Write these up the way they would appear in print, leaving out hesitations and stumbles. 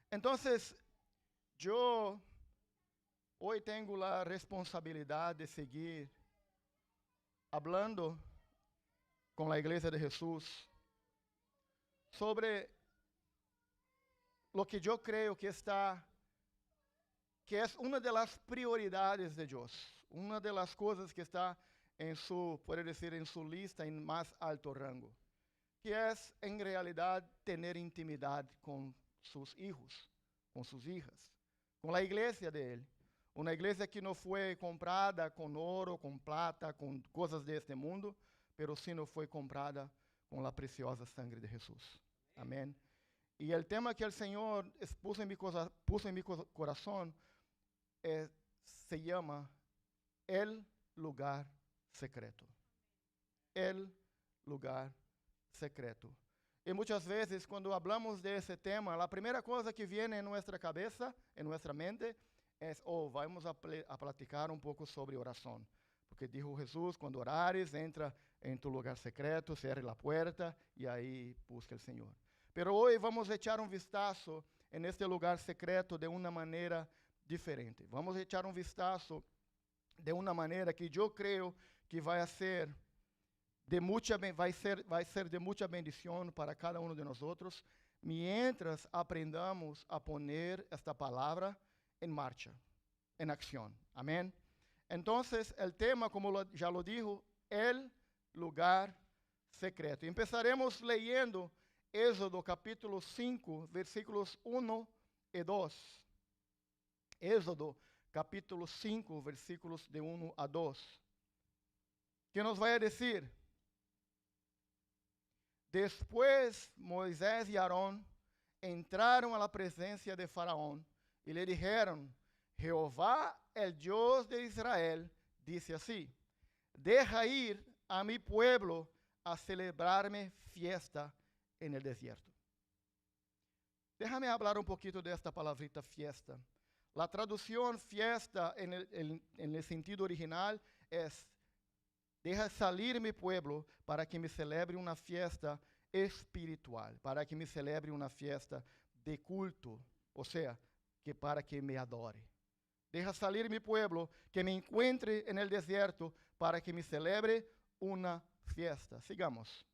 Entonces, yo hoy tengo la responsabilidad de seguir hablando con la iglesia de Jesús sobre lo que yo creo que que es una de las prioridades de Dios, una de las cosas que está en su, puede decir, en su lista en más alto rango, que es en realidad tener intimidad con sus hijos, con sus hijas, con la iglesia de Él. Una iglesia que no fue comprada con oro, con plata, con cosas de este mundo, pero sí no fue comprada con la preciosa sangre de Jesús. Amén. Y el tema que el Señor puso en mi corazón se llama el lugar secreto. El lugar secreto. Y muchas veces cuando hablamos de ese tema, la primera cosa que viene en nuestra cabeza, en nuestra mente, es, vamos a platicar un poco sobre oración. Porque dijo Jesús, cuando orares, entra en tu lugar secreto, cierre la puerta y ahí busca el Señor. Pero hoy vamos a echar un vistazo en este lugar secreto de una manera diferente. Vamos a echar un vistazo de una manera que yo creo que vai ser de mucha bendición para cada uno de nosotros mientras aprendamos a poner esta palabra en marcha, en acción. Amén. Entonces, el tema, como ya lo dijo, el lugar secreto. Empezaremos leyendo Éxodo capítulo 5, versículos 1 y 2. Éxodo capítulo 5, versículos de 1 a 2. Que nos vai a decir: Después Moisés y Aarón entraron a la presencia de Faraón y le dijeron: Jehová, el Dios de Israel, dice así: deja ir a mi pueblo a celebrarme fiesta en el desierto. Déjame hablar un poquito de esta palabrita fiesta. La traducción fiesta en el sentido original es: deja salir mi pueblo para que me celebre una fiesta espiritual, para que me celebre una fiesta de culto, o sea, que para que me adore. Deja salir mi pueblo, que me encuentre en el desierto, para que me celebre una fiesta. Sigamos.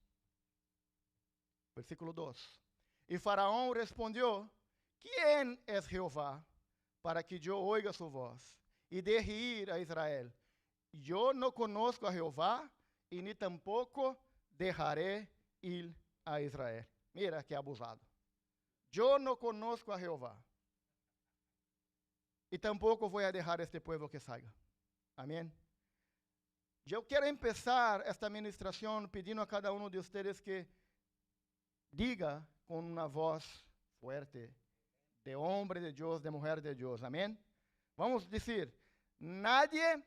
Versículo 2. Y Faraón respondió: ¿Quién es Jehová para que yo oiga su voz y deje ir a Israel? Yo no conozco a Jehová y ni tampoco dejaré ir a Israel. Mira que abusado. Yo no conozco a Jehová y tampoco voy a dejar este pueblo que salga. Amén. Yo quiero empezar esta administración pidiendo a cada uno de ustedes que diga con una voz fuerte, de hombre de Dios, de mujer de Dios. Amén. Vamos a decir: nadie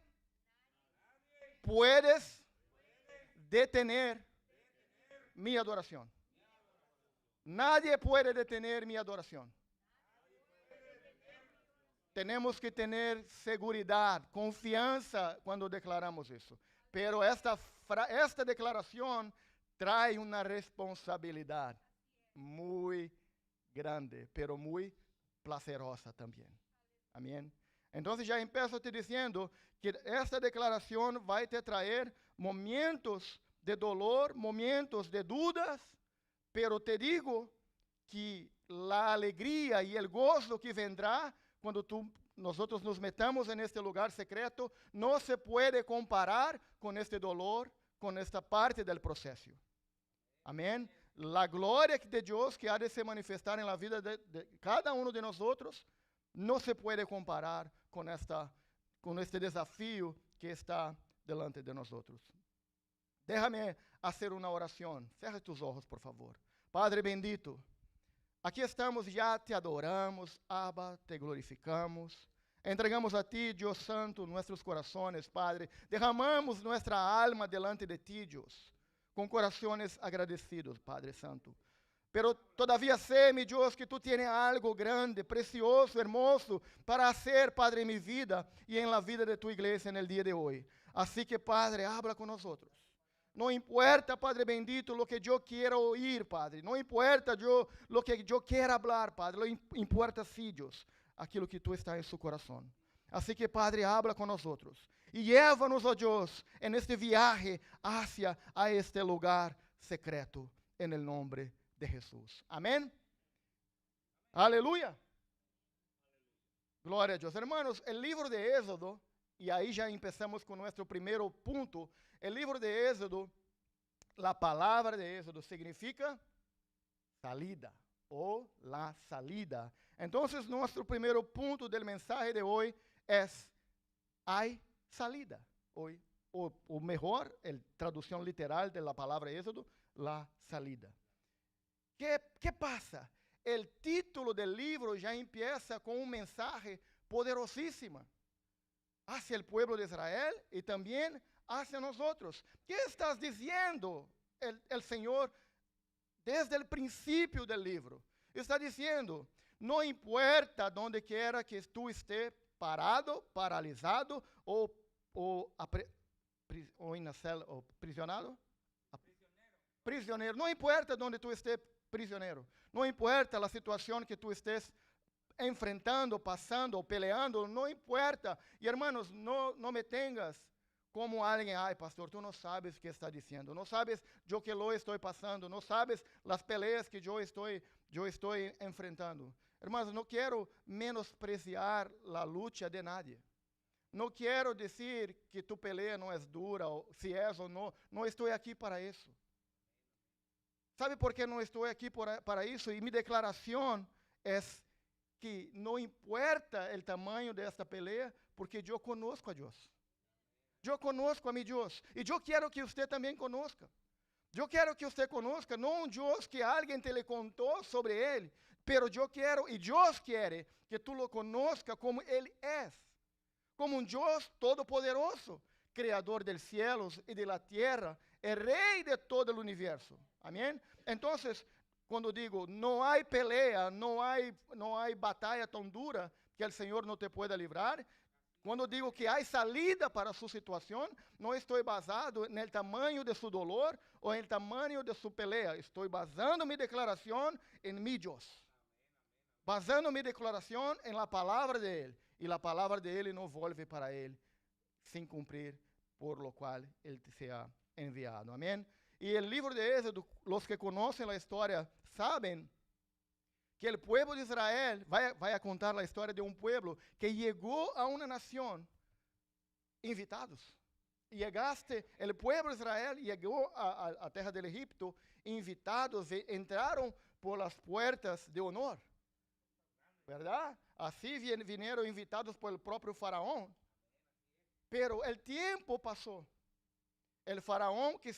puedes detener mi adoración. Nadie puede detener mi adoración. Tenemos que tener seguridad, confianza cuando declaramos eso. Pero esta declaración trae una responsabilidad muy grande, pero muy placerosa también. Amén. Entonces ya empiezo te diciendo que esta declaración va a te traer momentos de dolor, momentos de dudas, pero te digo que la alegría y el gozo que vendrá cuando nosotros nos metamos en este lugar secreto no se puede comparar con este dolor, con esta parte del proceso. Amén. La gloria de Dios que ha de se manifestar en la vida de cada uno de nosotros no se puede comparar con este desafío que está delante de nosotros. Déjame hacer una oración. Cierra tus ojos, por favor. Padre bendito, aquí estamos, ya te adoramos, Abba, te glorificamos. Entregamos a ti, Dios Santo, nuestros corazones, Padre. Derramamos nuestra alma delante de ti, Dios, con corazones agradecidos, Padre Santo. Pero todavía sé, mi Dios, que tú tienes algo grande, precioso, hermoso para hacer, Padre, en mi vida y en la vida de tu iglesia en el día de hoy. Así que, Padre, habla con nosotros. No importa, Padre bendito, lo que yo quiero oír, Padre. No importa lo que yo quiera hablar, Padre. Lo importa, sí, Dios, aquilo que tú estás en su corazón. Así que, Padre, habla con nosotros. Y llévanos, oh Dios, en este viaje hacia a este lugar secreto, en el nombre de Jesús. Amén. Aleluya. Glória a Deus. Hermanos, el libro de Éxodo, e aí já empezamos com nosso primeiro ponto. El libro de Éxodo, la palavra de Éxodo significa salida ou la salida. Então, nosso primeiro ponto del mensaje de hoje é: hay salida. Hoy, o mejor, a tradução literal da palavra Éxodo, la salida. ¿Qué pasa? El título del libro ya empieza con un mensaje poderosísimo hacia el pueblo de Israel y también hacia nosotros. ¿Qué estás diciendo el Señor desde el principio del libro? Está diciendo, no importa donde quiera que tú estés parado, paralisado o prisionado. Prisionero. No importa donde tú estés prisionero. No importa la situación que tú estés enfrentando, pasando o peleando, no importa. Y hermanos, no me tengas como alguien, ay pastor, tú no sabes qué está diciendo, no sabes yo que lo estoy pasando, no sabes las peleas que yo estoy enfrentando. Hermanos, no quiero menospreciar la lucha de nadie. No quiero decir que tu pelea no es dura, o si es o no. No estoy aquí para eso. ¿Sabe por qué no estoy aquí para eso? Y mi declaración es que no importa el tamaño de esta pelea, porque yo conozco a Dios. Yo conozco a mi Dios. Y yo quiero que usted también conozca. Yo quiero que usted conozca, no un Dios que alguien te le contó sobre él, pero yo quiero, y Dios quiere, que tú lo conozcas como Él es. Como un Dios todopoderoso, creador del cielo y de la tierra, el rey de todo el universo. Amén. Entonces, cuando digo, no hay pelea, no hay batalla tan dura que el Señor no te pueda librar. Cuando digo que hay salida para su situación, no estoy basado en el tamaño de su dolor o en el tamaño de su pelea. Estoy basando mi declaración en mi Dios. Basando mi declaración en la palabra de Él. Y la palabra de Él no vuelve para Él sin cumplir, por lo cual Él se ha enviado. Amén. Y el libro de Éxodo, los que conocen la historia saben que el pueblo de Israel, vai a contar la historia de un pueblo que llegó a una nación invitados. El pueblo de Israel llegó a tierra del Egipto invitados y entraron por las puertas de honor. ¿Verdad? Así vinieron invitados por el propio faraón. Pero el tiempo pasó. El faraón que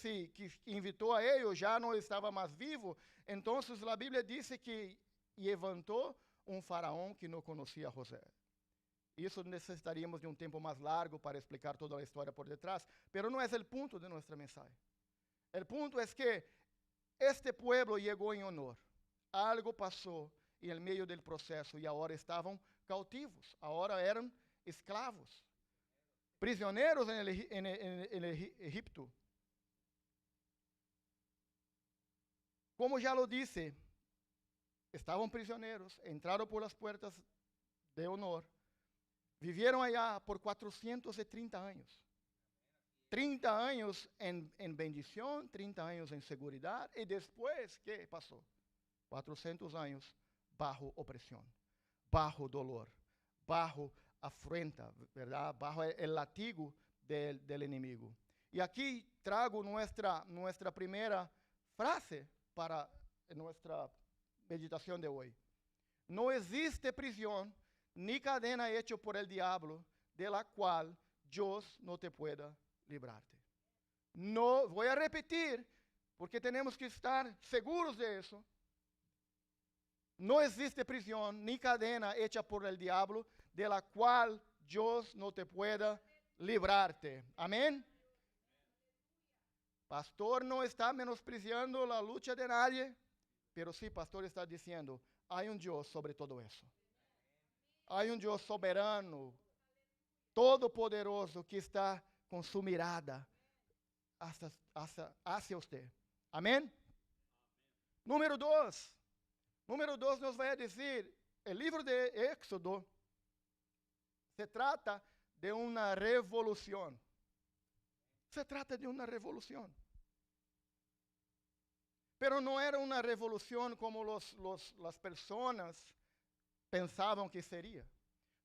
invitó a ellos ya no estaba más vivo. Entonces la Biblia dice que levantó un faraón que no conocía a José. Isso necessitaríamos de um tempo mais largo para explicar toda a história por detrás, pero no es el punto de nuestra mensaje. El punto es que este pueblo llegó en honor. Algo pasó en el medio del proceso y ahora estaban cautivos, ahora eran esclavos, prisioneros en el Egipto. Como já lo disse, estavam prisioneiros, entraram por las puertas de honor, vivieron allá por 430 años. 30 años en bendición, 30 años en seguridad, y después, ¿qué pasó? 400 años bajo opresión, bajo dolor, bajo afrenta, ¿verdad? Bajo el latigo del enemigo. Y aquí trago nuestra primera frase para nuestra meditación de hoy. No existe prisión ni cadena hecha por el diablo de la cual Dios no te pueda librarte. No, voy a repetir, porque tenemos que estar seguros de eso. No existe prisión ni cadena hecha por el diablo de la cual Dios no te pueda librarte. Amén. Pastor no está menospreciando la lucha de nadie, pero sí, pastor está diciendo, hay un Dios sobre todo eso. Hay un Dios soberano, todopoderoso, que está con su mirada hacia usted. Amén. Número 2. Número 2 nos vai a dizer, o livro de Éxodo se trata de uma revolução. Se trata de uma revolução. Pero não era uma revolução como as pessoas pensavam que seria.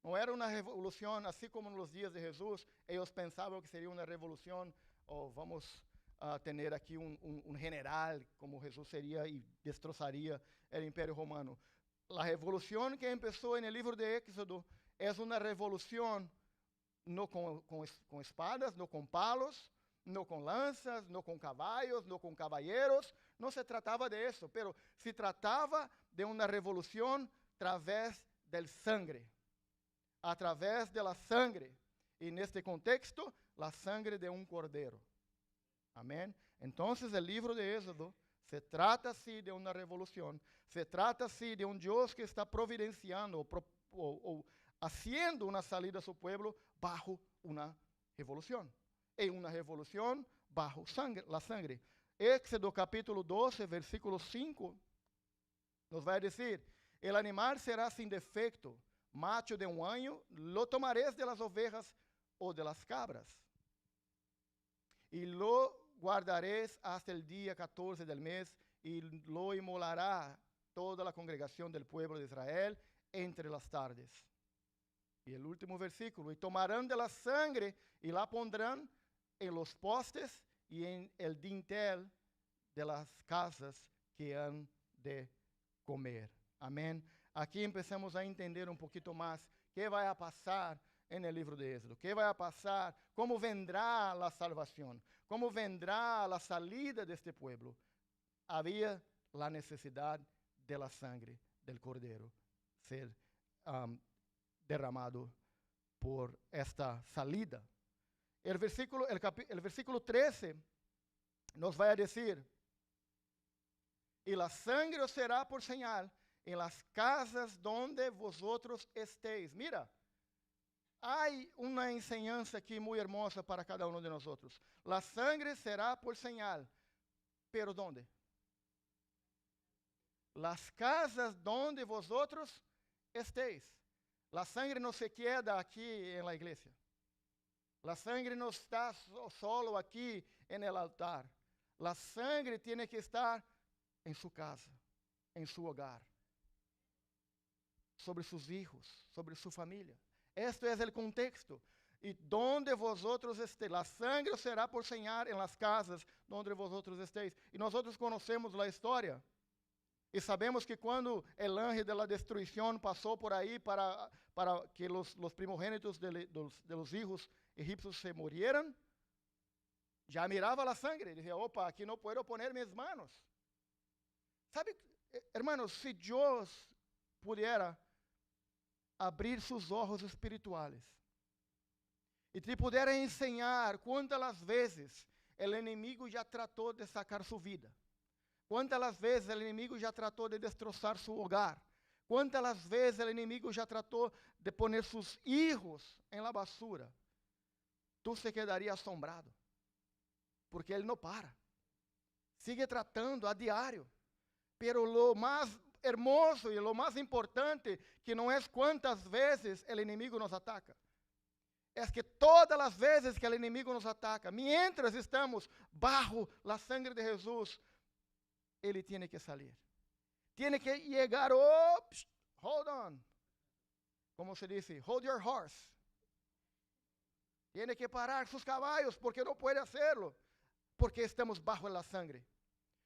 Não era uma revolução assim como nos dias de Jesus, eles pensavam que seria uma revolução, ou vamos ter aqui um general, como Jesus seria e destroçaria o Império Romano. A revolução que começou no livro de Éxodo é uma revolução não com espadas, não com palos, não com lanças, não com cavalos, não com caballeros. Não se tratava de isso, pero se tratava de uma revolução através del sangre. Através de la sangre. E neste contexto, la sangre de um cordeiro. Amém? Então, o livro de Éxodo se trata, sim, de uma revolução. Se trata, sim, de um Deus que está providenciando ou haciendo uma salida a seu povo bajo uma revolução. E uma revolução bajo la sangre. Éxodo capítulo 12, versículo 5, nos vai dizer: el animal será sin defecto, macho de un año, lo tomaréis de las ovejas o de las cabras, y lo guardaréis hasta el día 14 del mes, y lo inmolará toda la congregación del pueblo de Israel entre las tardes. Y el último versículo: y tomarán de la sangre y la pondrán en los postes y en el dintel de las casas que han de comer. Amém? Aqui empezamos a entender um pouquinho mais o que vai passar no livro de Éxodo, o que vai passar, como vendrá a salvação, como vendrá a salida deste povo. Havia a necessidade de la sangre del cordeiro ser derramado por esta salida. El versículo 13 nos vai a dizer: y la sangre os será por señal en las casas donde vosotros estéis. Mira, hay una enseñanza aquí muy hermosa para cada uno de nosotros. La sangre será por señal, pero ¿dónde? Las casas donde vosotros estéis. La sangre no se queda aquí en la iglesia. La sangre no está solo aquí en el altar. La sangre tiene que estar em sua casa, em seu hogar, sobre seus filhos, sobre sua família. Este é o contexto. E donde vosotros estéis, la sangre será por señal en las casas donde vosotros estéis. E nós conhecemos a história. E sabemos que quando el ángel de la destruição passou por aí para que los primogênitos de los hijos egipcios se murieran, já mirava a sangre e dizia: opa, aqui não puedo poner minhas manos. Sabe, hermanos, se Deus pudiera abrir seus olhos espirituais e te pudera ensinar quantas vezes o inimigo já tratou de sacar sua vida, quantas vezes o inimigo já tratou de destroçar seu hogar, quantas vezes o inimigo já tratou de poner seus filhos em la basura, tu se quedaria assombrado, porque ele não para, sigue tratando a diário. Pero lo más hermoso y lo más importante, que no es cuántas veces el enemigo nos ataca, es que todas las veces que el enemigo nos ataca, mientras estamos bajo la sangre de Jesús, ele tiene que salir. Tiene que llegar, hold on, como se dice, hold your horse. Tiene que parar sus caballos porque no puede hacerlo, porque estamos bajo la sangre.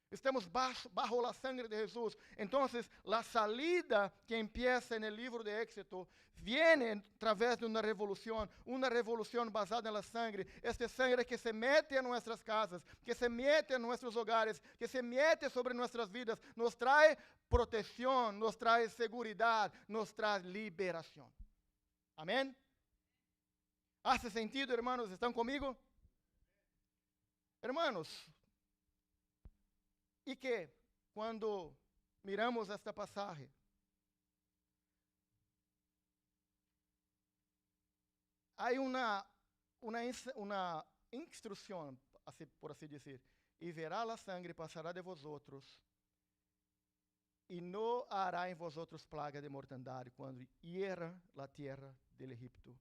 Estamos bajo la sangre de Jesús. Entonces, la salida que empieza en el libro de Éxodo viene a través de una revolución basada en la sangre. Esta sangre que se mete en nuestras casas, que se mete en nuestros hogares, que se mete sobre nuestras vidas, nos trae protección, nos trae seguridad, nos trae liberación. Amén. ¿Hace sentido, hermanos? ¿Están conmigo? Hermanos, e que, quando miramos esta passagem, há uma instrução assim, por assim dizer, e verá a sangre, passará de vosotros, e não hará em vosotros plaga de mortandade, quando hiera a terra del Egipto.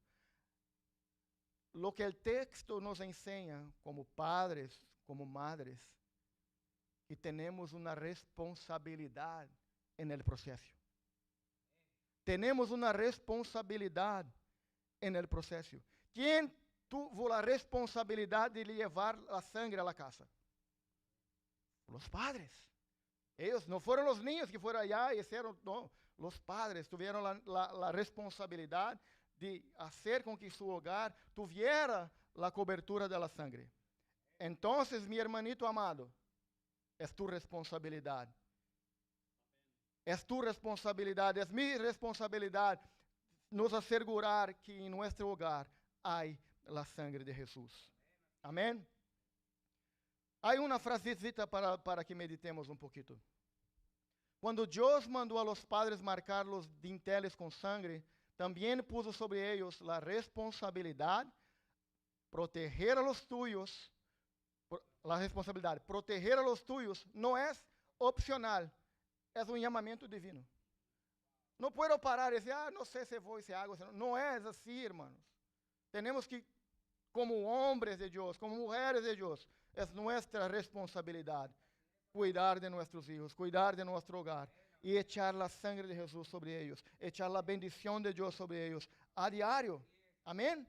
Lo que el texto nos enseña como padres, como madres, que tenemos una responsabilidad en el proceso. Tenemos una responsabilidad en el proceso. ¿Quién tuvo la responsabilidad de llevar la sangre a la casa? Los padres. Ellos no fueron los niños que fueron allá y hicieron, no. Los padres tuvieron la responsabilidad de hacer con que su hogar tuviera la cobertura de la sangre. Entonces, mi hermanito amado, es tu responsabilidad. Es tu responsabilidad, es mi responsabilidad nos asegurar que en nuestro hogar hay la sangre de Jesús. Amén. Hay una frasecita para que meditemos un poquito. Cuando Dios mandó a los padres marcar los dinteles con sangre, también puso sobre ellos la responsabilidad proteger a los tuyos. La responsabilidad proteger a los tuyos no es opcional, es un llamamiento divino. No puedo parar y decir, no sé si voy, si hago. No es así, hermanos. Tenemos que, como hombres de Dios, como mujeres de Dios, es nuestra responsabilidad cuidar de nuestros hijos, cuidar de nuestro hogar y echar la sangre de Jesús sobre ellos, echar la bendición de Dios sobre ellos a diario. Amén.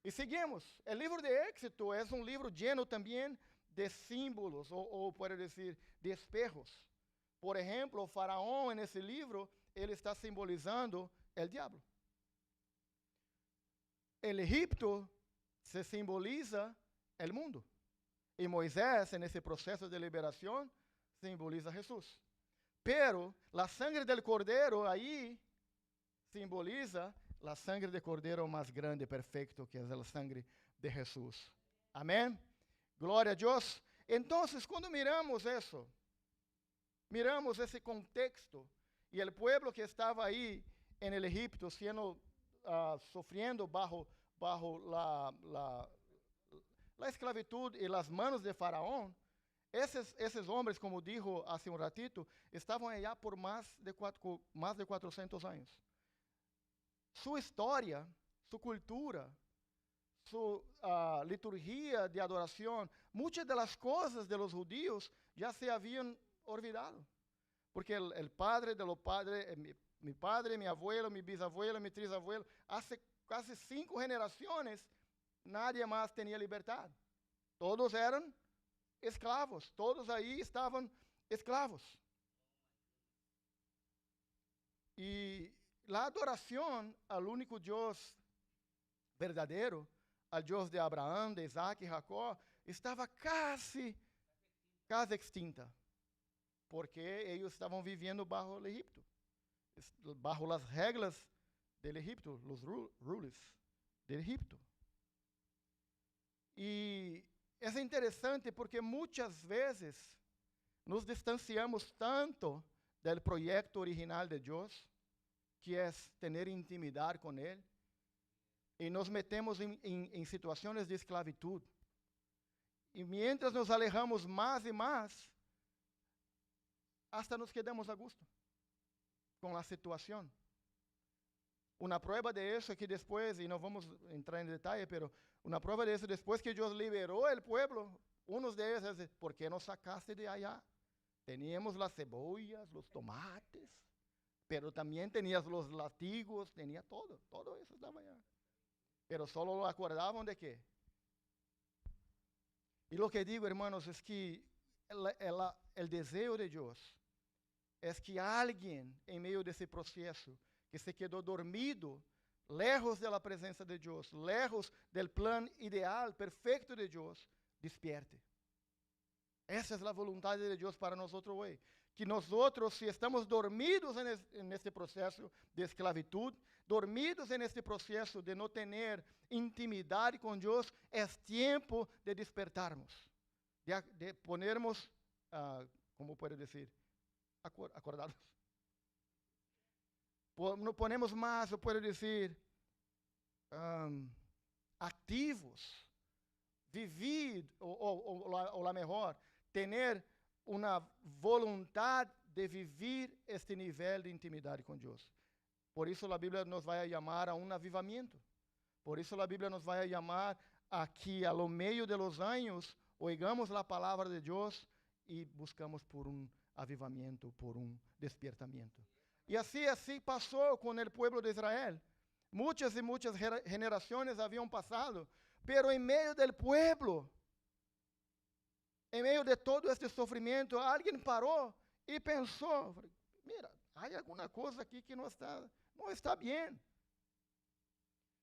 Y seguimos. El libro de Éxodo es un libro lleno también de símbolos, o puedo decir, de espejos. Por ejemplo, o faraón en ese libro, él está simbolizando el diablo. El Egipto se simboliza el mundo. Y Moisés, en ese proceso de liberación, simboliza a Jesús. Pero la sangre del cordero ahí simboliza la sangre del cordero más grande, perfecto, que es la sangre de Jesús. Amén. Gloria a Dios. Entonces, cuando miramos eso, miramos ese contexto y el pueblo que estaba ahí en el Egipto siendo, sufriendo bajo la esclavitud y las manos de Faraón, esos hombres, como dijo hace un ratito, estaban allá por más de 400 años. Su historia, su cultura, su liturgia de adoración, muchas de las cosas de los judíos ya se habían olvidado. Porque el padre de los padres, mi padre, mi abuelo, mi bisabuelo, mi trisabuelo, hace casi 5 generaciones, nadie más tenía libertad. Todos eran esclavos, todos ahí estaban esclavos. Y la adoración al único Dios verdadero, al Dios de Abraham, de Isaac y Jacob, estaba casi extinta. Porque ellos estaban viviendo bajo el Egipto, bajo las reglas del Egipto, los rules del Egipto. Y es interesante porque muchas veces nos distanciamos tanto del proyecto original de Dios, que es tener intimidad con Él, y nos metemos en situaciones de esclavitud. Y mientras nos alejamos más y más, hasta nos quedamos a gusto con la situación. Una prueba de eso es que después, y no vamos a entrar en detalle, pero una prueba de eso, después que Dios liberó el pueblo, unos de ellos dicen, ¿por qué nos sacaste de allá? Teníamos las cebollas, los tomates, pero también tenías los látigos, tenía todo eso estaba allá. Pero solo lo acordaban de qué. Y lo que digo, hermanos, es que el deseo de Dios es que alguien en medio de ese proceso que se quedó dormido, lejos de la presencia de Dios, lejos del plan ideal, perfecto de Dios, despierte. Esa es la voluntad de Dios para nosotros hoy. Que nosotros, si estamos dormidos en este proceso de esclavitud, dormidos en este proceso de no tener intimidad con Dios, es tiempo de despertarnos, de ponernos, ¿cómo puedo decir? Acordados. No ponemos más, yo puedo decir, activos, vivir, o la mejor, tener una voluntad de vivir este nivel de intimidade com Deus. Por isso a Bíblia nos vai chamar a um avivamento. Por isso a Bíblia nos vai chamar a que, a lo meio de los años, oigamos a palavra de Deus e buscamos por um avivamento, por um despertamento. E assim passou com o povo de Israel. Muitas e muitas gerações haviam passado, pero em meio del pueblo, em meio de todo este sofrimento, alguém parou e pensou, mira, há alguma coisa aqui que não está bem.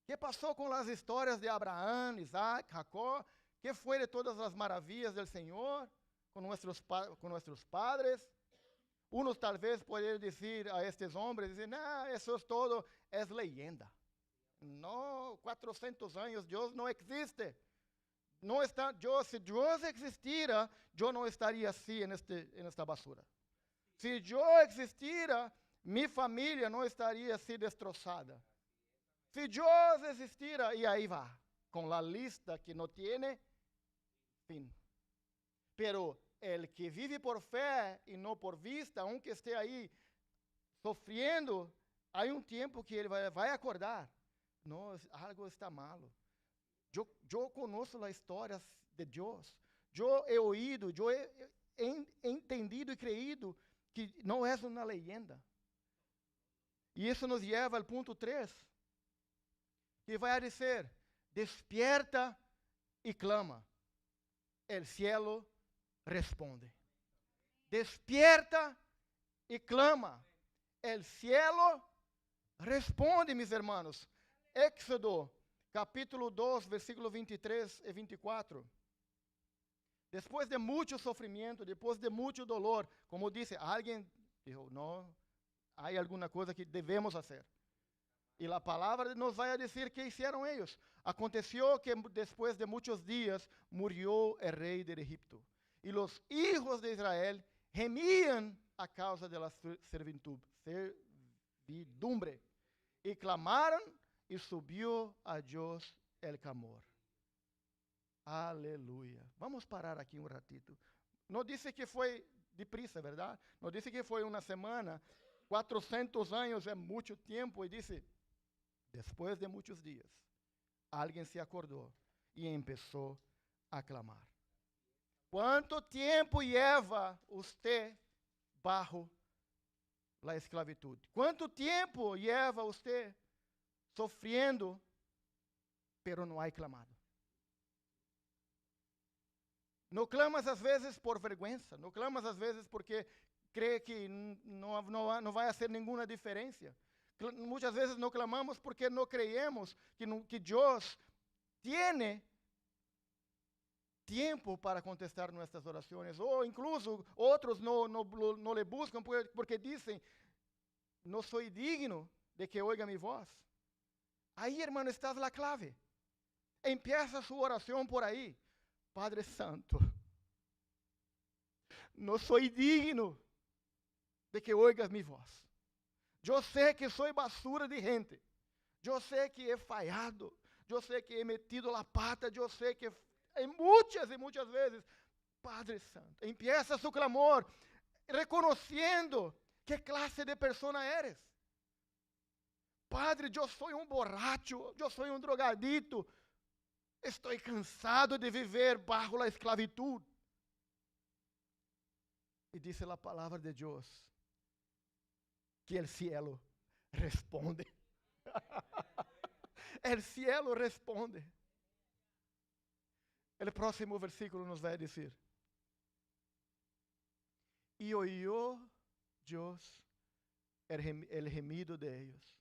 Que passou com as histórias de Abraão, Isaac, Jacó? Que foi de todas as maravilhas do Senhor com nossos padres? Uns talvez poderiam dizer a estes homens, não, isso todo é leyenda. Não, 400 anos, Deus não existe. Não está, se Deus existira, eu não estaria assim nesta basura. Se eu existira, minha família não estaria assim destroçada. Se Deus existira, e aí vai, com a lista que não tem fim. Pero el que vive por fé e não por vista, aunque esteja aí sofrendo, há tempo que ele vai acordar. Não, algo está malo. Eu conheço a história de Deus. Eu he ouído, eu he entendido e creído que não é uma leyenda. E isso nos leva ao ponto 3. Que vai dizer, despierta e clama. El cielo responde. Despierta e clama. El cielo responde, mis hermanos. Éxodo, capítulo 2, versículo 23 e 24. Depois de muito sofrimento, depois de muito dolor, como disse, alguém dijo, não, há alguma coisa que devemos fazer. E a palavra nos vai dizer que fizeram eles. Aconteceu que depois de muitos dias murió o rei de Egipto. E os hijos de Israel gemían a causa de la servidumbre. E clamaram e subiu a Deus el clamor. Aleluia. Vamos parar aqui ratito. Não disse que foi deprisa, verdade? Não disse que foi uma semana. 400 anos é muito tempo. E disse... Depois de muitos dias, alguém se acordou e começou a clamar. Quanto tempo lleva você bajo la esclavitud? Quanto tempo lleva você sofrendo, pero não há clamado? Não clamas às vezes por vergonha, não clamas às vezes porque crê que não vai fazer nenhuma diferença. Muitas vezes não clamamos porque não creemos que Deus tem tempo para contestar nossas orações. Ou incluso outros não le buscam porque dizem, não sou digno de que oiga minha voz. Aí, irmão, está a clave. Empieza sua oração por aí. Padre Santo, não sou digno de que oigas minha voz. Eu sei que sou basura de gente. Eu sei que he falhado. Eu sei que he metido a pata. Eu sei que muitas e muitas vezes, Padre Santo, empieza su clamor, reconhecendo que classe de pessoa eres. Padre, eu sou um borracho, eu sou um drogadito. Estou cansado de viver bajo a esclavitud. E diz a palavra de Deus que el cielo responde. El cielo responde. O próximo versículo nos vai dizer: e oyó Deus el gemido de ellos,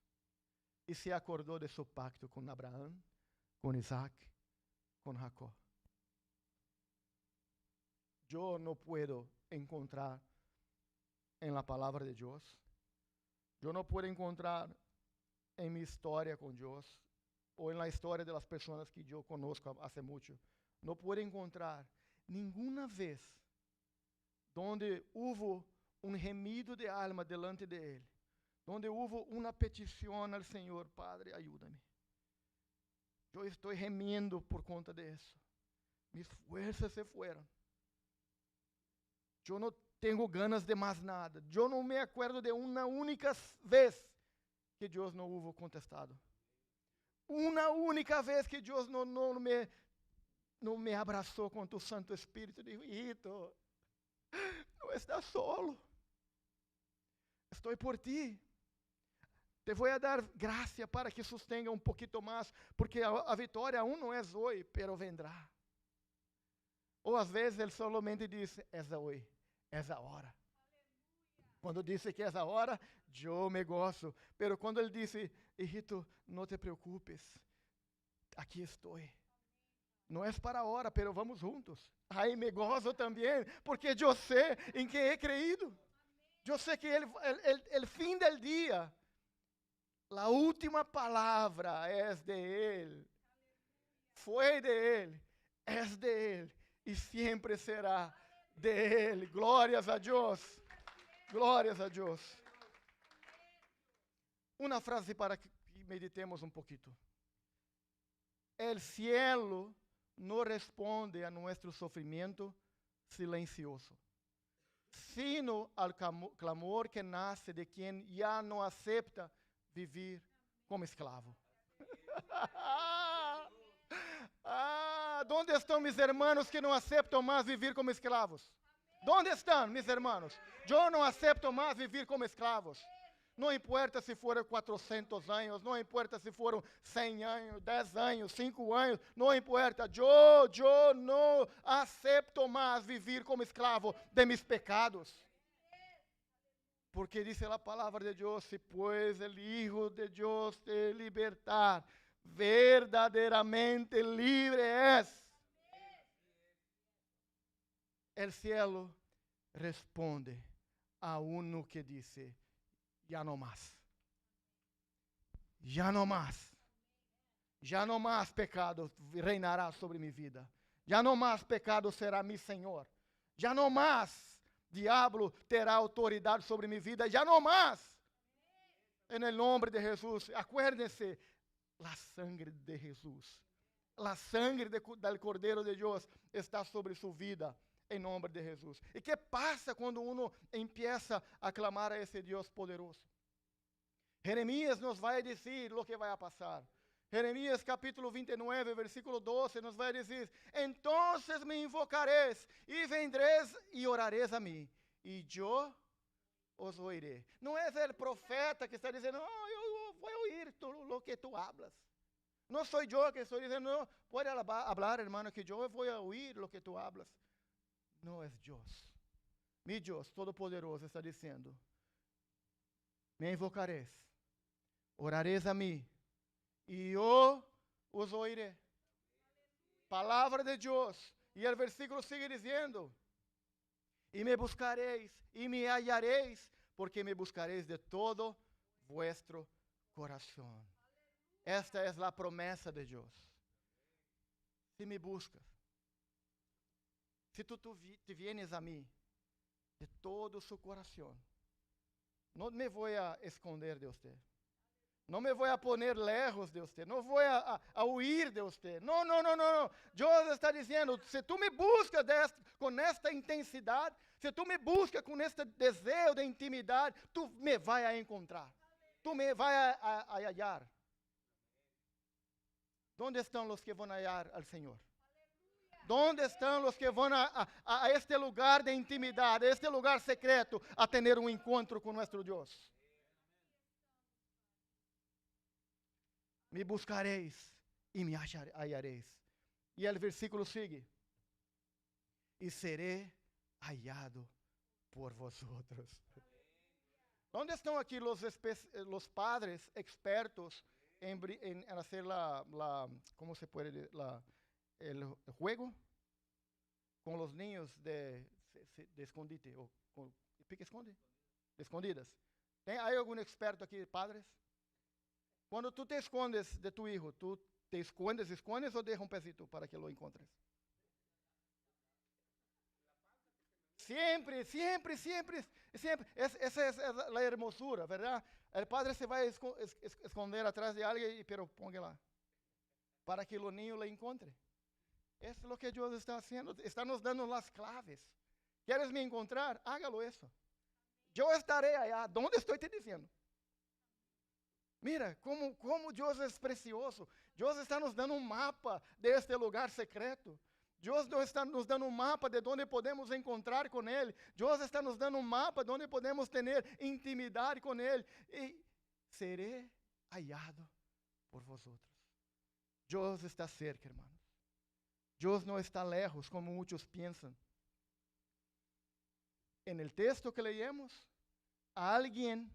e se acordou de su pacto com Abraão, com Isaac, com Jacó. Eu não puedo encontrar em la palavra de Deus. Eu não puedo encontrar em minha história com Deus, ou em la história de las pessoas que eu conosco há muito, não puedo encontrar nenhuma vez donde houve gemido de alma delante de Ele, donde houve uma petição ao Senhor, Padre, ajuda-me. Eu estou gemindo por conta disso. Mis fuerzas se fueron. Yo no tengo ganas de más nada. Yo no me acuerdo de una única vez que Dios no hubo contestado. Una única vez que Dios no me abraçou com o Santo Espírito e disse: hijito, não estás solo. Estou por ti. Te vou dar graça para que sostenga um pouquinho mais, porque a vitória aún não é hoje, pero vendrá. Ou às vezes ele solamente diz: é hoje, é a hora. Quando disse que é a hora, eu me gozo. Pero quando ele disse: hijito, não te preocupes, aqui estou. Não é para a hora, pero vamos juntos. Aí me gozo também, porque eu sei em quem he creído. Eu sei que el fim del dia, a última palavra é de Ele. Foi de Ele, é de Ele e sempre será de Ele. Glórias a Deus. Glórias a Deus. Uma frase para que meditemos um pouquinho. El cielo no responde a nuestro sufrimiento silencioso, sino al clamor que nace de quien ya no acepta vivir como esclavo. ¿Dónde están mis hermanos que no aceptan más vivir como esclavos? ¿Dónde están mis hermanos? Yo no acepto más vivir como esclavos. Não importa se foram 400 anos, não importa se foram 100 anos, 10 anos, 5 anos, não importa. Eu não acepto mais viver como escravo de mis pecados. Porque diz a palavra de Deus: se pois o Hijo de Deus te libertar, verdadeiramente livre és. El cielo responde a uno que disse: ya no más. Ya no más. Ya no más pecado reinará sobre mi vida. Ya no más pecado será mi Senhor. Ya no más diablo terá autoridade sobre mi vida. Ya no más. En el nombre de Jesús. Acuérdense, la sangre de Jesús. La sangre del Cordeiro de Deus está sobre su vida. Em nome de Jesus. E que passa quando uno empieza a clamar a esse Deus poderoso? Jeremias nos vai dizer o que vai passar. Jeremias capítulo 29, versículo 12, nos vai dizer: entonces me invocareis, e vendreis e orareis a mim, e eu os oirei. Não é o profeta que está dizendo: oh, eu vou ouvir o que tu hablas. Não sou eu que estou dizendo: não, pode falar, hermano, que eu vou ouvir o que tu hablas. Não é Deus. Mi Deus Todo-Poderoso está dizendo: me invocareis, orareis a mim, e eu os oirei. Palavra de Deus. E o versículo sigue dizendo: e me buscareis, e me hallareis, porque me buscareis de todo vuestro coração. Esta é a promessa de Deus. Se me buscas, se tu te vienes a mim de todo su coração, não me vou a esconder de você. Não me vou a poner lejos de você. Não vou a huir de você. Não. Deus está dizendo: se tu me buscas com esta intensidade, se tu me buscas com este desejo de intimidade, tu me vai a encontrar. Tu me vai a hallar. ¿Dónde estão os que vão hallar al Senhor? ¿Dónde estão os que vão a este lugar de intimidade, a este lugar secreto, a ter encontro com nosso Deus? Me buscareis e me hallareis. E o versículo sigue: e serei hallado por vosotros. ¿Dónde estão aqui os padres expertos em hacer ¿cómo se puede decir? El juego con los niños de escondite o pique-esconde, de escondidas? ¿Hay algún experto aquí de padres? Cuando tú te escondes de tu hijo, ¿tú te escondes o dejas un pedacito para que lo encuentres? Siempre. Esa es la hermosura, ¿verdad? El padre se va a esconder atrás de alguien, pero póngala para que el niño la encuentre. Es lo que Dios está haciendo. Está nos dando las claves. ¿Quieres me encontrar? Hágalo eso. Yo estaré allá. ¿Dónde estoy te diciendo? Mira, como Deus é precioso. Deus está nos dando mapa deste lugar secreto. Deus está nos dando mapa de onde podemos encontrar com Ele. Deus está nos dando mapa de onde podemos ter intimidade com Ele. E serei hallado por vosotros. Deus está cerca, hermanos. Deus não está lejos, como muitos pensam. En el texto que leímos, alguien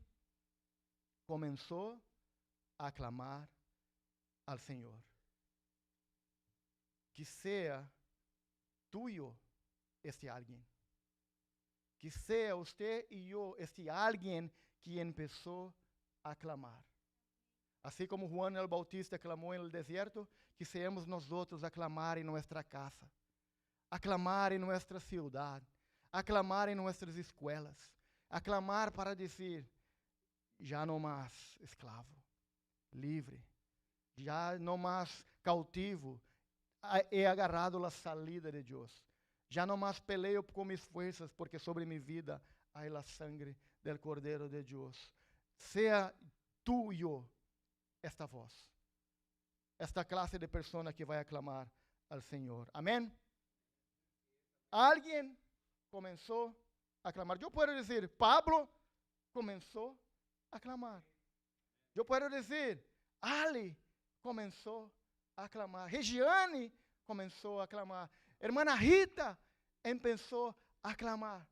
comenzó a clamar al Señor. Que sea tuyo este alguien. Que sea usted y yo este alguien que empezó a clamar. Así como Juan el Bautista clamó en el desierto, que seamos nosotros a clamar en nuestra casa, a clamar en nuestra ciudad, a clamar em nossas escolas, a clamar para dizer, já não mais escravo, livre, já não mais cautivo, he agarrado a salida de Deus, já não mais peleio com minhas forças, porque sobre minha vida há a sangre del Cordeiro de Deus. Sea tuyo esta voz, esta classe de pessoa que vai aclamar ao Senhor. Amém? Alguém começou a clamar. Eu posso dizer, Pablo começou a clamar. Eu posso dizer, Ali começou a clamar. Regiane começou a clamar. Hermana Rita começou a clamar.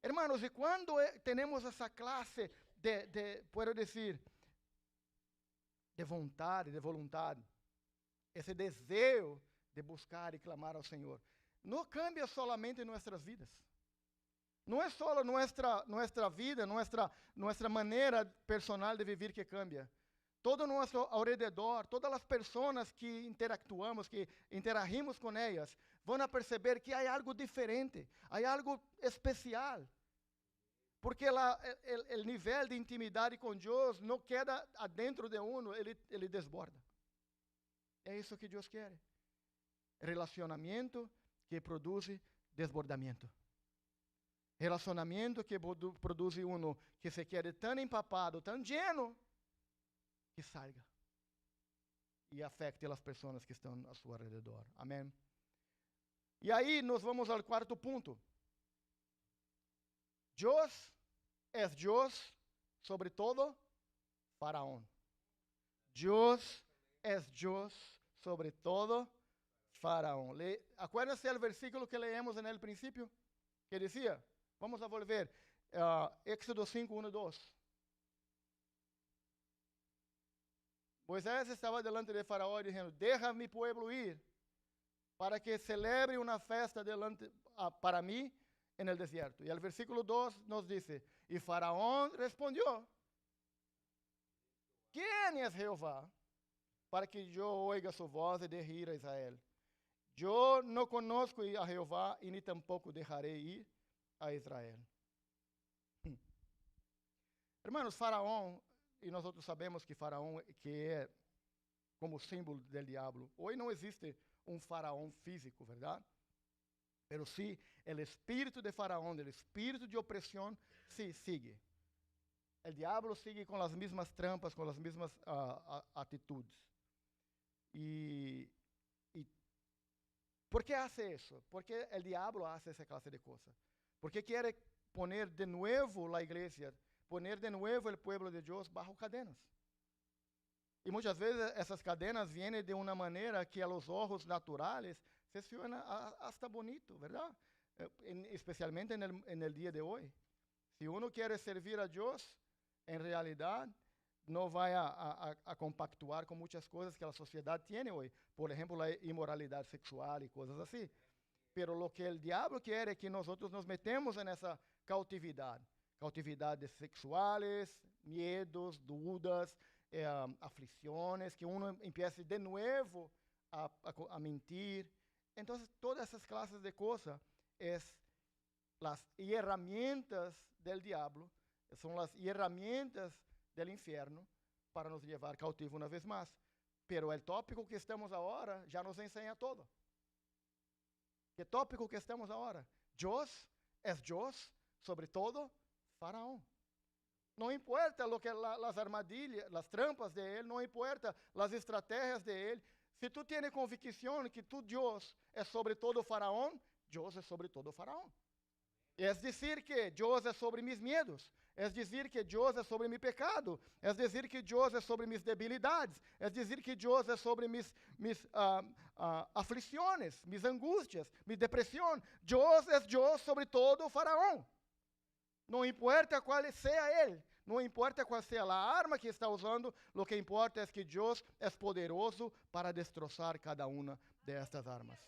Hermanos, e quando temos essa classe posso dizer, de vontade, esse desejo de buscar e clamar ao Senhor, não cambia solamente em nossas vidas. Não é só nossa vida, nossa maneira personal de viver que cambia. Todo nosso ao redor, todas as pessoas que interactuamos, que interagimos com elas, vão a perceber que há algo diferente, há algo especial. Porque o nível de intimidade com Deus não queda adentro de uno, ele desborda. É isso que Deus quer. Relacionamento que produz desbordamento. Relacionamento que produz uno que se quede tão empapado, tão lleno, que salga e afecte as pessoas que estão a seu redor. Amém? E aí nós vamos ao quarto ponto. Deus é Deus sobre todo Faraó. Deus é Deus sobre todo Faraó. Acuérdense el versículo que leemos en el principio, que decía, vamos a volver, Éxodo 5, 1 y 2. Moisés estaba delante de Faraó diciendo, deja mi pueblo ir, para que celebre una festa para mí en el desierto. Y el versículo 2 nos dice, y Faraón respondió, ¿quién es Jehová para que yo oiga su voz y deje ir a Israel? Yo no conozco a Jehová y ni tampoco dejaré ir a Israel. Hermanos, Faraón, e nós sabemos que Faraó, que é como símbolo do diabo, hoje não existe um Faraó físico, verdade? Pero sí, el espíritu de Faraó, el espíritu de opresión, sí, sigue. El diablo sigue con las mismas trampas, con las mismas atitudes. ¿Y por qué hace eso? ¿Por qué el diablo hace esa clase de cosas? Porque quiere poner de nuevo la iglesia, poner de nuevo el pueblo de Dios bajo cadenas. Y muchas veces esas cadenas vienen de una manera que a los ojos naturales se suena hasta bonito, ¿verdad? Especialmente en el día de hoy. Si uno quiere servir a Dios, en realidad no va a compactuar con muchas cosas que la sociedad tiene hoy. Por ejemplo, la inmoralidad sexual y cosas así. Pero lo que el diablo quiere es que nosotros nos metemos en esa cautividad. Cautividades sexuales, miedos, dudas, aflicciones, que uno empiece de nuevo a mentir. Entonces, todas esas clases de cosas es las herramientas del diablo, son las herramientas del infierno para nos llevar cautivo una vez más. Pero el tópico que estamos ahora ya nos enseña todo. Que tópico que estamos agora? Dios es Dios sobre todo Faraón. No importa lo que las armadillas, las trampas de él, no importa las estrategias de él. Si tú tienes convicción que tu Dios es sobre todo Faraón, Dios es sobre todo Faraón. Es decir que Dios es sobre mis miedos. Es decir que Dios es sobre mi pecado. Es decir que Dios es sobre mis debilidades. Es decir que Dios es sobre mis aflicciones, mis angustias, mi depresión. Dios es Dios sobre todo Faraón. No importa cuál sea él, no importa cuál sea la arma que está usando, lo que importa es que Dios es poderoso para destrozar cada una de estas armas.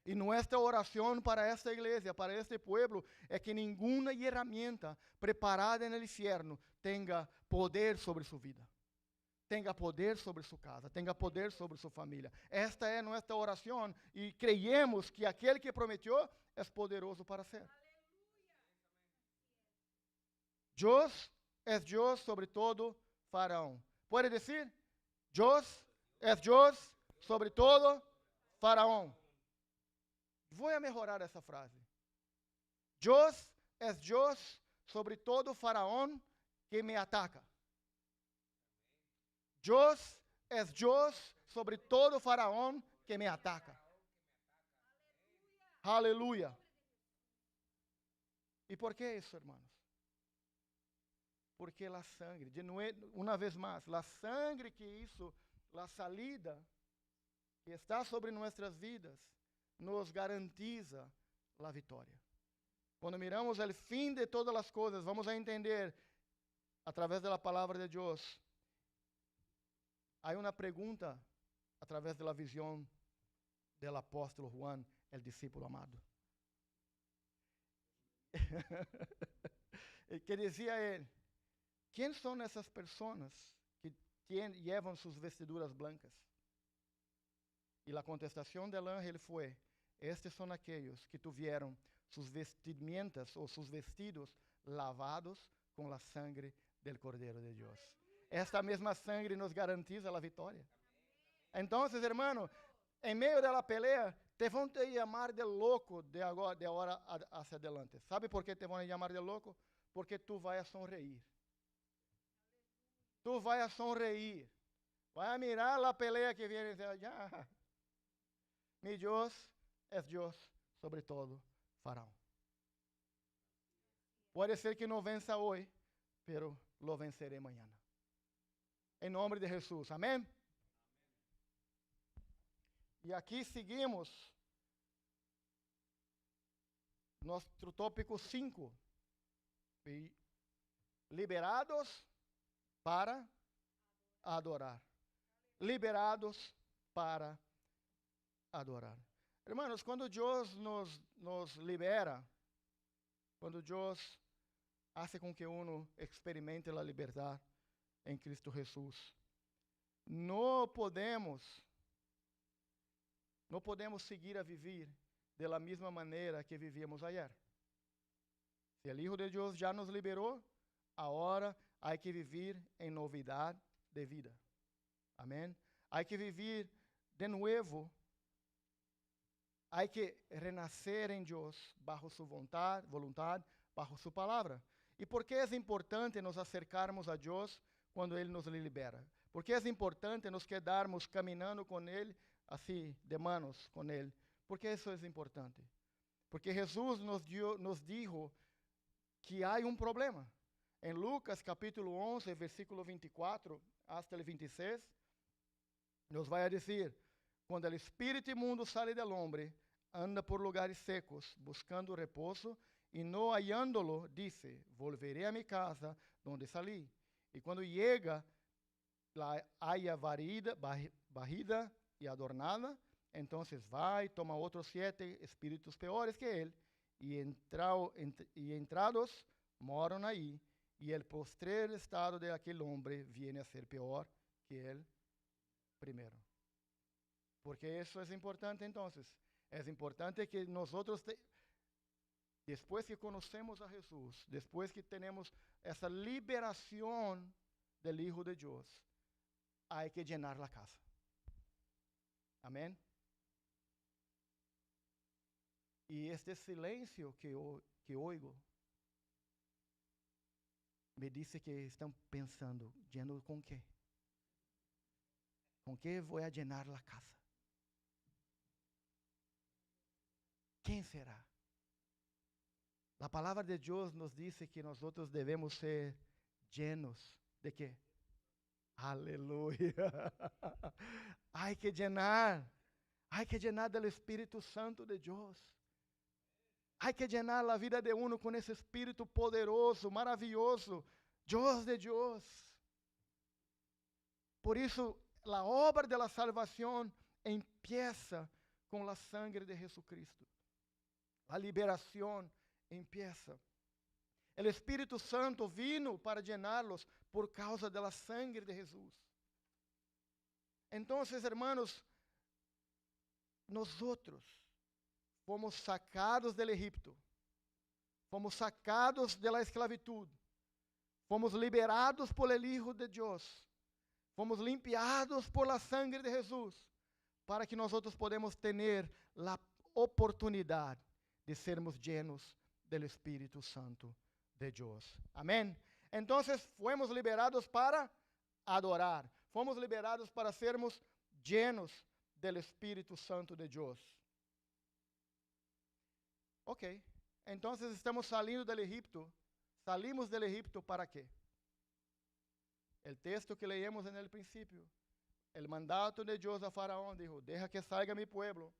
Y nuestra oración para esta iglesia, para este pueblo, es que ninguna herramienta preparada en el infierno tenga poder sobre su vida, tenga poder sobre su casa, tenga poder sobre su familia. Esta es nuestra oración y creemos que aquel que prometió es poderoso para hacer. Dios es Dios sobre todo Faraón. ¿Puede decir? Dios es Dios sobre todo Faraón. Voy a mejorar esa frase. Dios es Dios sobre todo Faraón que me ataca. Dios es Dios sobre todo Faraón que me ataca. Aleluya. ¿Y por qué eso, hermanos? Porque la sangre, una vez más, la sangre que hizo la salida que está sobre nuestras vidas, nos garantiza la victoria. Cuando miramos el fin de todas las cosas, vamos a entender a través de la palabra de Dios. Hay una pregunta a través de la visión del apóstolo Juan, el discípulo amado. Que decía él, ¿quién son esas personas que llevan sus vestiduras blancas? Y la contestación del ángel fue, estos son aquellos que tuvieron sus vestimentas o sus vestidos lavados con la sangre del Cordero de Dios. Esta misma sangre nos garantiza la victoria. Entonces, hermano, en medio de la pelea, te van a llamar de loco de ahora hacia adelante. ¿Sabe por qué te van a llamar de loco? Porque tú vas a sonreír. Tú vas a sonreír. Vas a mirar la pelea que viene y decir, ya, mi Dios es Dios sobre todo Faraón. Puede ser que no venza hoy, pero lo venceré mañana. En nombre de Jesús. Amén. Y aquí seguimos nuestro tópico 5. Liberados para adorar. Liberados para adorar. Hermanos, cuando Dios nos libera, cuando Dios hace con que uno experimente la libertad en Cristo Jesús, no podemos seguir a vivir de la misma manera que vivíamos ayer. Si el Hijo de Dios ya nos liberó, ahora hay que vivir en novedad de vida. Amén. Hay que vivir de nuevo. Hay que renacer en Dios bajo su voluntad, bajo su palabra. ¿Y por qué es importante nos acercarmos a Dios cuando Él nos libera? ¿Por qué es importante nos quedarmos caminando con Él, así, de manos con Él? ¿Por qué eso es importante? Porque Jesús nos dijo que hay un problema. En Lucas capítulo 11, versículo 24 hasta el 26, nos va a decir, cuando el espíritu inmundo sale del hombre, anda por lugares secos, buscando reposo, y no hallándolo, dice, volveré a mi casa donde salí. Y cuando llega, la haya barrida y adornada, entonces va y toma otros 7 espíritus peores que él, y entrados moran ahí, y el postrer estado de aquel hombre viene a ser peor que el primero. Porque eso es importante entonces. Es importante que nosotros, después que conocemos a Jesús, después que tenemos esa liberación del Hijo de Dios, hay que llenar la casa. Amén. E este silêncio que oigo me disse que estão pensando, lleno com quê? Com que vou llenar a casa? Quem será? A palavra de Deus nos diz que nós devemos ser llenos de quê? Aleluia! Hay que llenar do Espírito Santo de Deus. Hay que llenar a vida de uno com esse Espírito poderoso, maravilhoso, Deus de Deus. Por isso, a obra de la salvação empieza com la sangre de Jesucristo. A liberação empieza. O Espírito Santo vino para llenarlos por causa de la sangre de Jesús. Entonces, hermanos, nosotros fomos sacados del Egipto, fomos sacados de la esclavitud, fomos liberados por el Hijo de Dios, fomos limpiados por la sangre de Jesús, para que nosotros podemos tener la oportunidad de sermos llenos del Espíritu Santo de Dios. Amén. Entonces, fuimos liberados para adorar, fomos liberados para sermos llenos del Espíritu Santo de Dios. Ok, entonces estamos saliendo del Egipto. Salimos del Egipto para qué? El texto que leímos en el principio. El mandato de Dios a Faraón dijo, deja que salga mi pueblo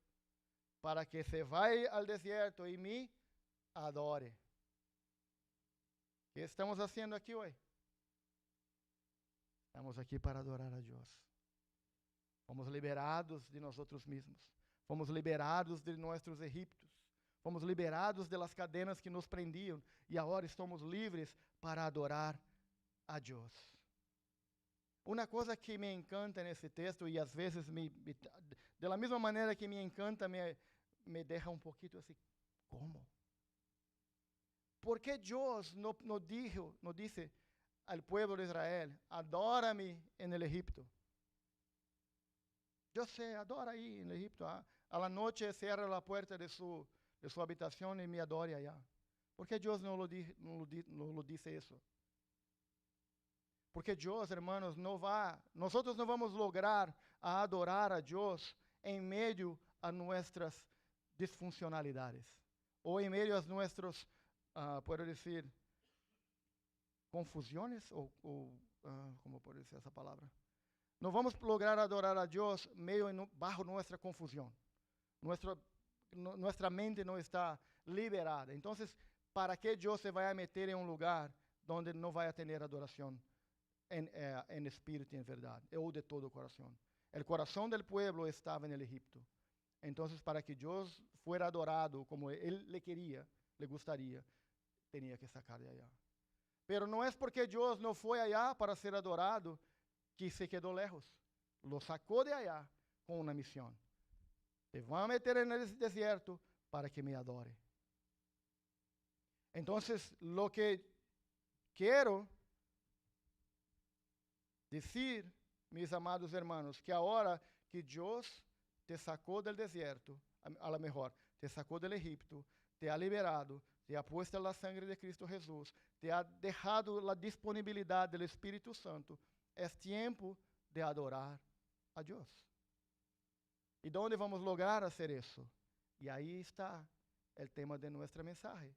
para que se vaya al desierto y me adore. ¿Qué estamos haciendo aquí hoy? Estamos aqui para adorar a Deus. Fomos liberados de nós mesmos. Fomos liberados de nossos egípcios. Fomos liberados das cadenas que nos prendiam. E agora estamos livres para adorar a Deus. Uma coisa que me encanta nesse texto, e às vezes, da mesma maneira que me encanta, me deixa um pouquinho assim, como? Porque Deus não disse al pueblo de Israel, adórame en el Egipto. Yo sé, adora ahí en el Egipto. A la noche cierra la puerta de su habitación y me adore allá. ¿Por qué Dios no lo dice eso? Porque Dios, hermanos, nosotros no vamos a lograr a adorar a Dios en medio a nuestras disfuncionalidades o en medio a nuestros, puedo decir, confusões, como pode ser essa palavra? Não vamos lograr adorar a Deus bajo nossa confusão. Nossa mente não está liberada. Então, para que Deus se vai meter em um lugar onde não vai ter adoração em espírito e em verdade, ou de todo o coração? O coração do povo estava no Egipto. Então, para que Deus fuera adorado como Ele le queria, le gustaría, tinha que sacar de allá. Pero não é porque Deus não foi allá para ser adorado que se quedou lejos. Lo sacou de allá com uma missão. Te vão a meter nesse deserto para que me adore. Então, lo que quero dizer, mis amados hermanos, que agora que Deus te sacou del deserto, a lo mejor te sacou del Egipto, te ha liberado, te ha puesto a sangre de Cristo Jesús, te ha dejado a disponibilidade do Espírito Santo, é tempo de adorar a Deus. E onde vamos lograr fazer isso? E aí está o tema de nossa mensagem.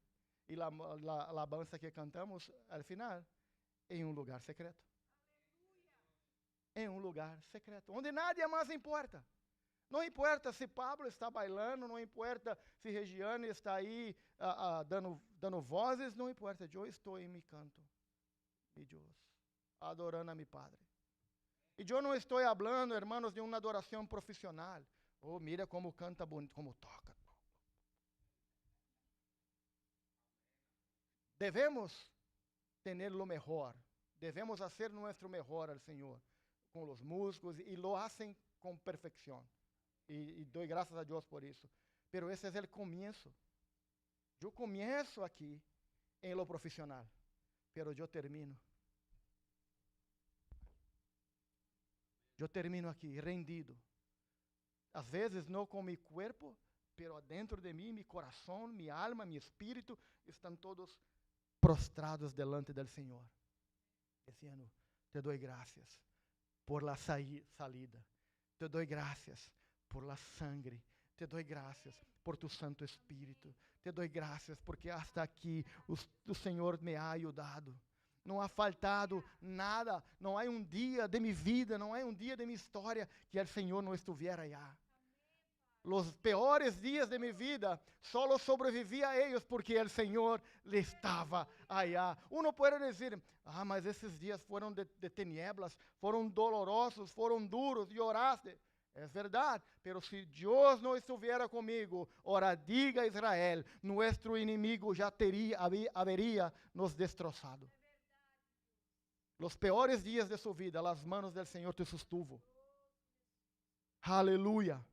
E a alabanza que cantamos al final, em um lugar secreto. Em um lugar secreto, onde nada mais importa. Não importa se Pablo está bailando, não importa se Regiane está aí dando vozes, não importa. Eu estou em meu canto de Deus, adorando a meu Padre. E eu não estou falando, hermanos, de uma adoração profissional. Oh, mira como canta bonito, como toca. Devemos ter o melhor, devemos fazer nosso melhor ao Senhor, com os músicos, e lo hacen com perfeição. E dou graças a Deus por isso. Pero esse é o começo. Eu começo aqui em lo profissional, pero eu termino. Eu termino aqui rendido. Às vezes não com meu corpo, pero dentro de mim, meu coração, minha alma, meu espírito, estão todos prostrados delante del Senhor, dizendo, te dou graças por la salida, te dou graças por la sangre, te dou graças por tu Santo Espírito, te dou graças porque hasta aqui o Senhor me ha ajudado. Não ha faltado nada, não há um dia de minha vida, não há um dia de minha história que o Senhor não estivesse allá. Os piores dias de minha vida, solo sobrevivi a eles porque o Senhor estava allá. Uno pode dizer, mas esses dias foram de tinieblas, foram dolorosos, foram duros, e oraste. É verdade, pero se Deus não estivesse comigo, ora diga Israel, nosso inimigo já haveria nos destroçado. Os piores dias de sua vida, as manos do Senhor te sustuvo. Aleluia.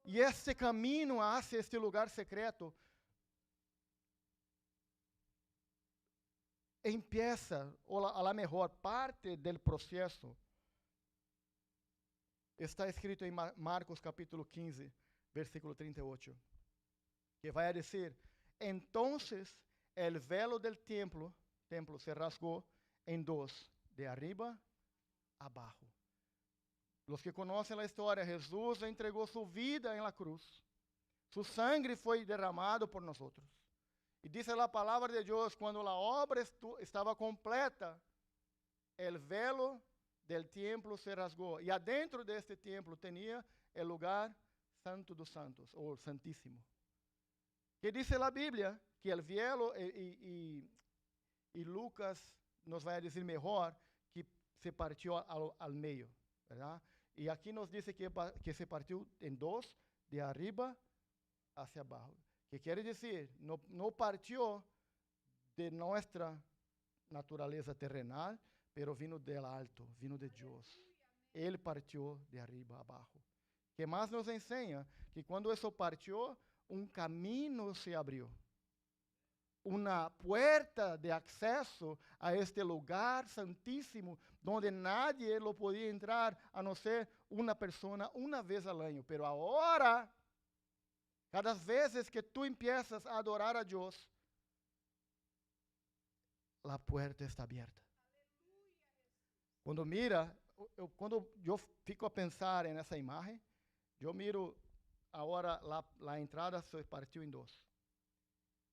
E esse caminho hacia este lugar secreto empieza, ou a la mejor parte do processo, está escrito em Marcos capítulo 15, versículo 38, que vai dizer, entonces el velo del templo se rasgou em dois, de arriba a abaixo. Os que conhecem a história, Jesus entregou sua vida em la cruz. Su sangre foi derramado por nós. E diz a palavra de Deus, quando a obra estava completa, el velo del templo se rasgou. E adentro deste templo tinha o lugar santo dos santos, ou santíssimo. Que diz a Bíblia que el velo, e Lucas nos vai dizer melhor, que se partiu ao meio, verdade? E aqui nos diz que se partiu em dois, de arriba hacia abaixo. Que quer dizer, não partiu de nossa natureza terrenal, pero vino del alto, vino de Deus. Ele partiu de arriba a abaixo. Que mais nos ensina que quando isso partiu, um caminho se abriu. Uma puerta de acesso a este lugar santíssimo, donde nadie lo podia entrar, a não ser uma pessoa uma vez ao ano. Pero agora, cada vez que tu empiezas a adorar a Deus, a puerta está aberta. Quando quando eu fico a pensar nessa imagem, eu miro agora a entrada se partiu em dois.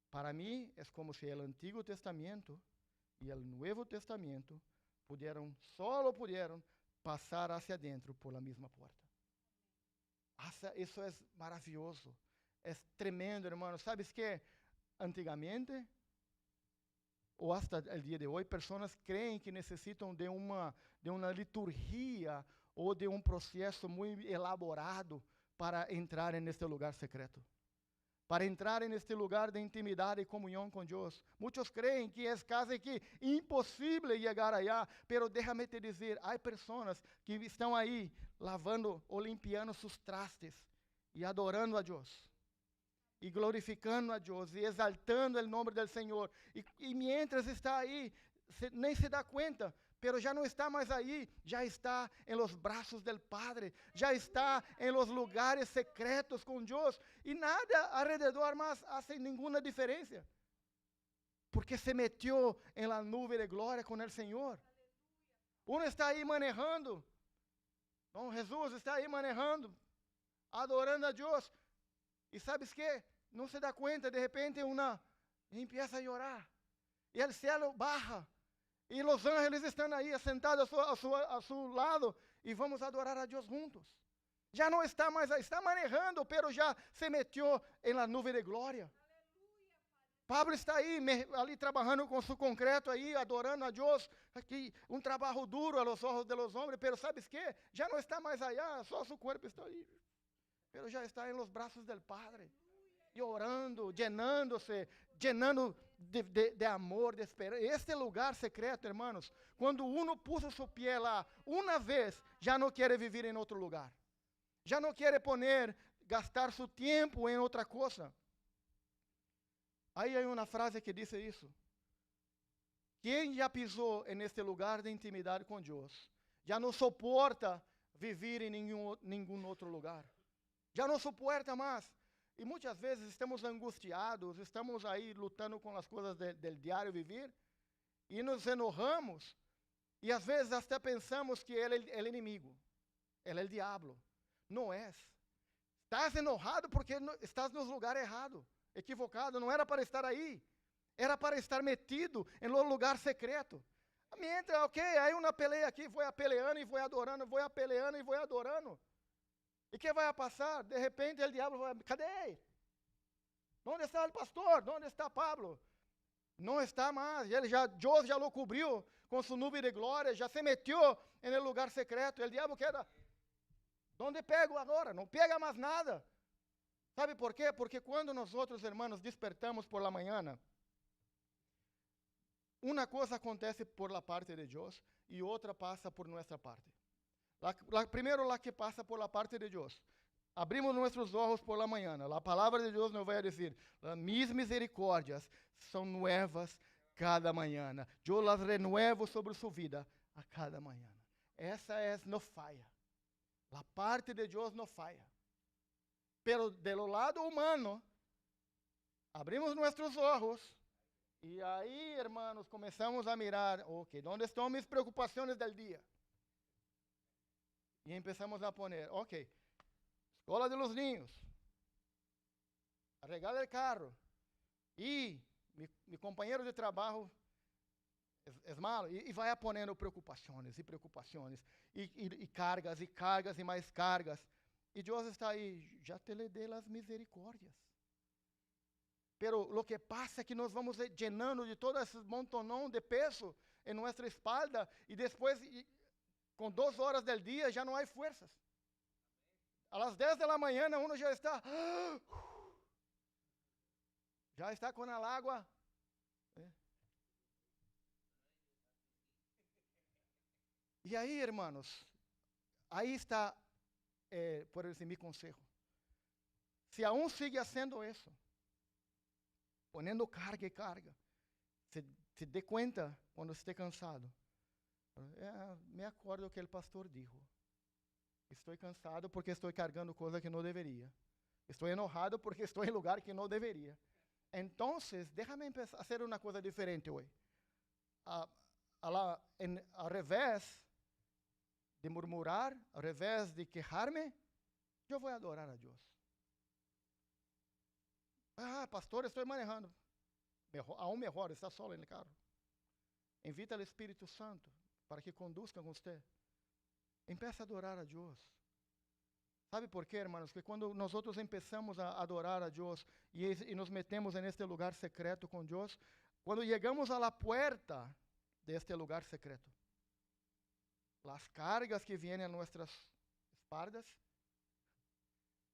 Para mim, é como se o Antigo Testamento e o Novo Testamento solo puderam passar hacia dentro por la mesma porta. Isso é maravilhoso, é tremendo, hermano. ¿Sabes que antigamente, ou hasta o dia de hoje, pessoas creem que necessitam de uma liturgia ou de um processo muito elaborado para entrar neste lugar secreto. Para entrar neste lugar de intimidade e comunhão com Deus. Muitos creem que é quase que impossível chegar allá, pero déjame te dizer, há pessoas que estão aí lavando ou limpiando seus trastes e adorando a Deus, e glorificando a Deus, e exaltando o nome do Senhor. E mientras está aí, nem se dá conta, pero já não está mais aí, já está em los braços del Padre, já está em los lugares secretos com Deus, e nada alrededor mais hace nenhuma diferença, porque se metió em la nube de glória com o Senhor. Uno está aí manejando, Jesus está aí manejando, adorando a Deus, e sabes que? Não se dá conta, de repente empieza a llorar, e o céu baja, e os ángeles estão aí sentados a seu lado, e vamos adorar a Deus juntos. Já não está mais aí, está manejando, pero já se metió em la nube de glória. Pablo está aí, ali trabalhando com seu concreto aí, adorando a Deus, aqui um trabalho duro a los ojos de los hombres, pero sabes que? Já não está mais allá, só seu corpo está aí, pero já está em los braços del Padre, e orando, llenando de amor, de esperança. Este lugar secreto, hermanos, quando uno puso seu pé lá uma vez, já não quer viver em outro lugar. Já não quer gastar seu tempo em outra coisa. Aí há uma frase que diz isso. Quem já pisou neste lugar de intimidade com Deus, já não suporta viver em nenhum outro lugar. Já não suporta mais. E muitas vezes estamos angustiados, estamos aí lutando com as coisas do diário vivir, e nos enojamos, e às vezes até pensamos que ele é o inimigo, ele é o diabo. Não é. Estás enojado porque estás no lugar errado, equivocado, não era para estar aí, era para estar metido em um lugar secreto. Mientras, ok, aí uma peleia aqui, vou apeleando e vou adorando, vou apeleando e vou adorando. E que vai passar? De repente o diabo vai, cadê? Onde está o pastor? Onde está Pablo? Não está mais. Deus já o cobriu com sua nuvem de glória, já se meteu no lugar secreto. O diabo queda. Onde pego agora? Não pega mais nada. Sabe por quê? Porque quando nós outros irmãos despertamos por la manhã, uma coisa acontece por la parte de Deus e outra passa por nossa parte. Primeiro, la que passa por la parte de Deus. Abrimos nossos olhos por la manhã. A palavra de Deus nos vai dizer: mis misericórdias são novas cada manhã. Eu las renuevo sobre sua vida a cada manhã. Essa não falha. A parte de Deus não falha. Pero do lado humano, abrimos nossos olhos e aí, irmãos, começamos a mirar, ok, onde estão minhas preocupações del dia? E começamos a poner, ok, escola de los niños, arreglar el carro, e meu companheiro de trabalho é malo, e vai ponendo preocupações e preocupações, e cargas e cargas e mais cargas, e Deus está aí, já te le dei as misericórdias. Pero lo que passa é que nós vamos llenando de todo esse montonão de peso em nossa espalda, e depois, com 2 horas do dia, já não há forças. A las 10 da manhã, uno já está com a água. E aí, irmãos, aí está, por exemplo, meu conselho. Se aún sigue fazendo isso, ponendo carga e carga, se dê conta quando esteja cansado. Me acordo que o pastor disse. Estou cansado porque estou cargando coisa que não deveria. Estou enojado porque estou em lugar que não deveria. Então, déjame fazer uma coisa diferente hoje. Ao revés de murmurar, ao revés de quejar-me, eu vou adorar a Deus. Pastor, estou manejando. Aún melhor, está solo no carro. Invita o Espírito Santo para que conduzca com você. Empieza a adorar a Deus. ¿Sabe por quê, hermanos? Que quando nós começamos a adorar a Deus e nos metemos neste lugar secreto com Deus, quando chegamos a la puerta de este lugar secreto, as cargas que vêm a nossas espaldas,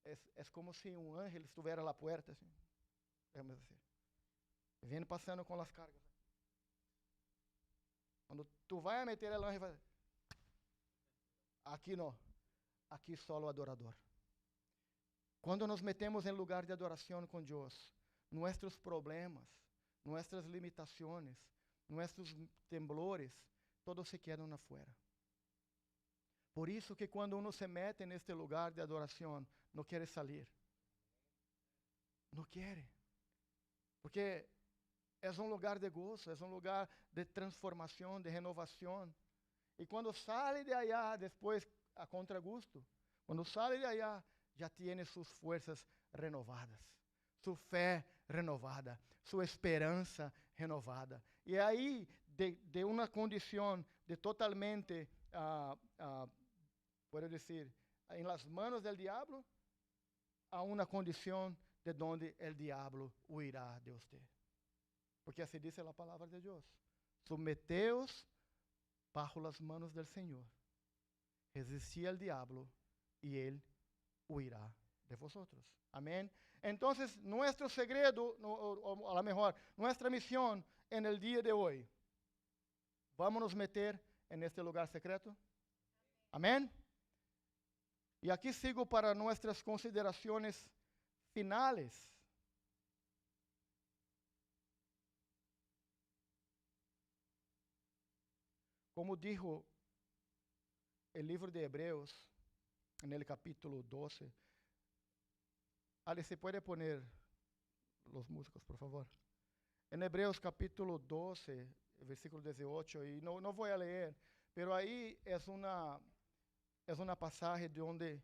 é como se ángel estivesse a la puerta, assim. Vamos dizer. Vem passando com as cargas. Quando tu vai a meter o ángel, vai. Aqui não. Aqui só o adorador. Quando nos metemos em lugar de adoração com Deus, nossos problemas, nossas limitações, nossos temblores, todos se quedam afuera. Por isso que quando uno se mete neste lugar de adoração, não quer sair. Não quer. Porque é lugar de gozo, é lugar de transformação, de renovação. E quando sai de allá, depois, a contragusto, quando sai de allá, já tem suas forças renovadas, sua fé renovada, sua esperança renovada. E aí, de uma condição de totalmente, posso dizer, em las manos del diablo, a uma condição de donde el diablo huirá de usted. Porque assim diz a palavra de Deus. Submeteos bajo las manos del Señor. Resistí al diablo y él huirá de vosotros. Amén. Entonces, nuestro segredo, o a lo mejor, nuestra misión en el día de hoy, vamos a nos meter en este lugar secreto. Amén. Y aquí sigo para nuestras consideraciones finales. Como dijo el libro de Hebreos, en el capítulo 12, Ale, ¿se puede poner los músicos, por favor? En Hebreos capítulo 12, versículo 18, y no voy a leer, pero ahí es una pasaje donde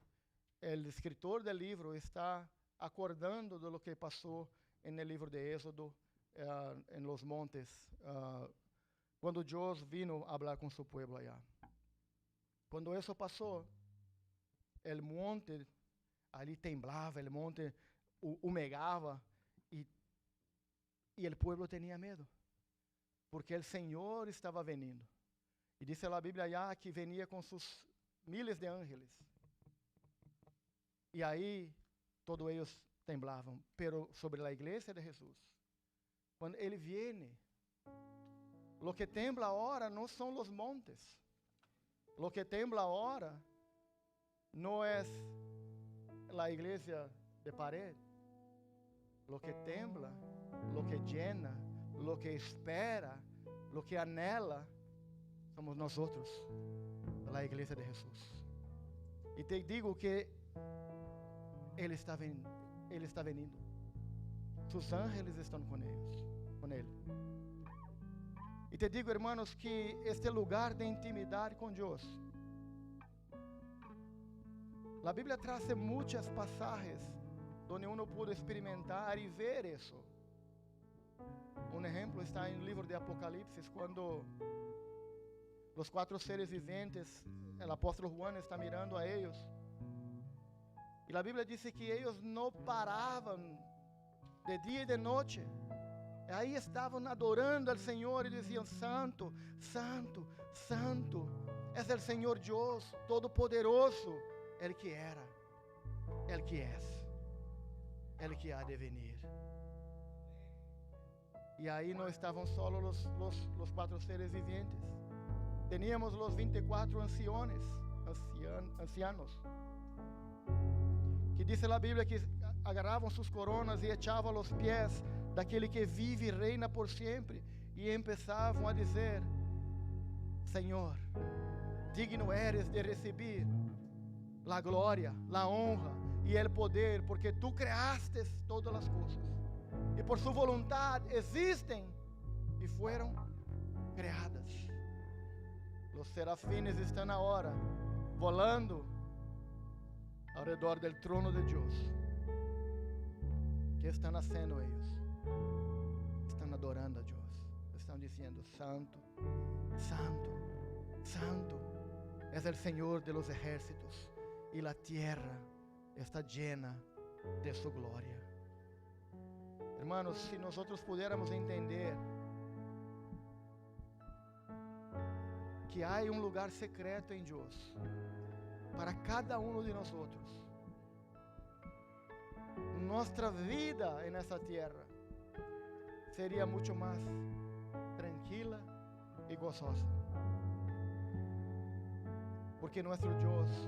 el escritor del libro está acordando de lo que pasó en el libro de Éxodo, en los montes, cuando Dios vino a hablar con su pueblo allá. Cuando eso pasó, el monte ali temblava, el monte humegava, e el pueblo tenía miedo, porque el Señor estaba veniendo. Y dice la Biblia allá que venía con sus miles de ángeles. Y ahí todos ellos temblaban. Pero sobre la iglesia de Jesús, cuando Él viene, lo que tembla ahora no son los montes. Lo que tembla ahora no es la iglesia de pared. Lo que tembla, lo que llena, lo que espera, lo que anhela, somos nosotros, la iglesia de Jesús. Y te digo que Él está veniendo. Sus ángeles están con Él. Y te digo, hermanos, que este lugar de intimidad con Dios, la Biblia trae muchos pasajes donde uno puede experimentar y ver eso. Un ejemplo está en el libro de Apocalipsis, cuando los 4 seres vivientes, el apóstol Juan está mirando a ellos. Y la Biblia dice que ellos no paraban de día y de noche. Ahí estaban adorando al Señor y decían: Santo, Santo, Santo, es el Señor Dios Todopoderoso, el que era, el que es, el que ha de venir. Y ahí no estaban solo los 4 seres vivientes. Teníamos los 24 ancianos, que dice la Biblia que agarravam sus coronas e echavam a los pies daquele que vive e reina por sempre, e empezavam a dizer: Senhor, digno eres de receber la glória, la honra e el poder, porque tu creaste todas as coisas, e por su voluntad existem e foram criadas. Los serafines estão agora volando ao redor del trono de Deus. ¿Qué están haciendo ellos? Están adorando a Dios. Están diciendo: Santo, Santo, Santo es el Señor de los ejércitos, y la tierra está llena de su gloria. Hermanos, si nosotros pudiéramos entender que hay un lugar secreto en Dios para cada uno de nosotros, nuestra vida en esta tierra sería mucho más tranquila y gozosa, porque nuestro Dios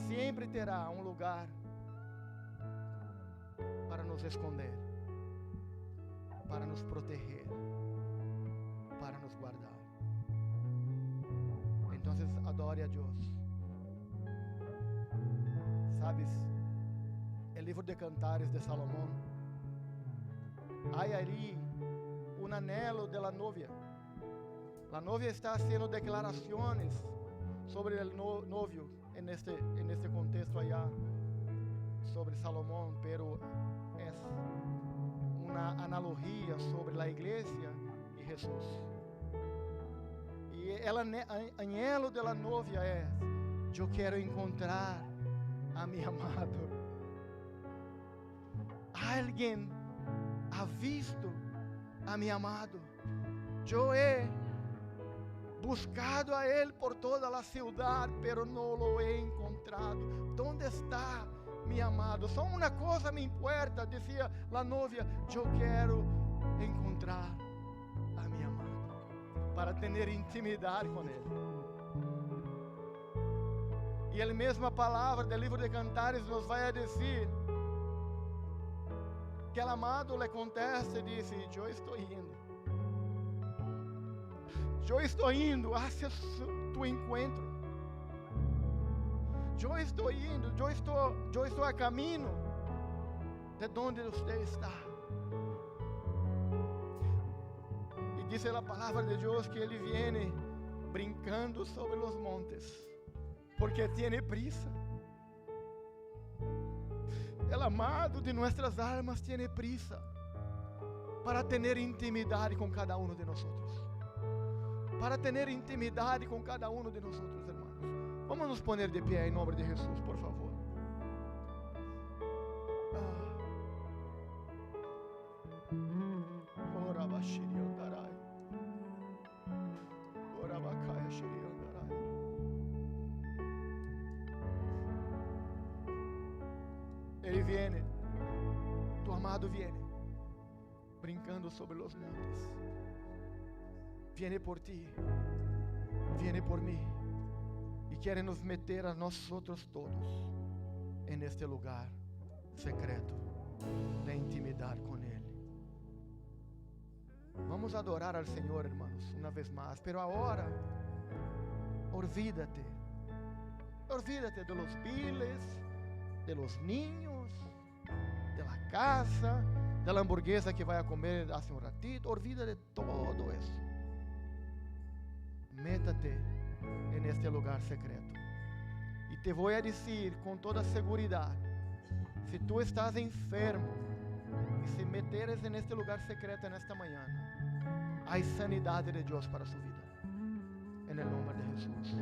siempre terá un lugar para nos esconder, para nos proteger, para nos guardar. Entonces adore a Dios. ¿Sabes? El libro de Cantares de Salomón, hay ahí un anhelo de la novia. La novia está haciendo declaraciones sobre el novio en este contexto allá, sobre Salomón, pero es una analogía sobre la iglesia y Jesús. Y el anhelo de la novia es: yo quiero encontrar a mi amado. Alguien ha visto a mi amado. Yo he buscado a Él por toda la ciudad, pero no lo he encontrado. ¿Dónde está mi amado? Só una cosa me importa, decía la novia: yo quiero encontrar a mi amado para tener intimidad con Él. Y la misma palabra del libro de Cantares nos va a decir que el amado le contesta y dice: yo estoy yendo. Yo estoy yendo hacia tu encuentro. Yo estoy yendo, yo estoy a camino de donde usted está. Y dice la palabra de Dios que Él viene brincando sobre los montes, porque tiene prisa. El amado de nuestras almas tiene prisa para tener intimidad con cada uno de nosotros. Para tener intimidad con cada uno de nosotros, hermanos. Vamos a nos poner de pie en nombre de Jesús, por favor. Ele viene, tu amado viene, brincando sobre los montes. Viene por ti, viene por mí, y quiere nos meter a nosotros todos en este lugar secreto de intimidad con Él. Vamos a adorar al Señor, hermanos, una vez más, pero ahora, olvídate de los biles, de los niños, de la casa, de la hamburguesa que vaya a comer hace un ratito. Olvídate de todo eso. Métate en este lugar secreto. Y te voy a decir con toda seguridad, si tú estás enfermo y se meteres en este lugar secreto en esta mañana, hay sanidad de Dios para su vida. En el nombre de Jesús.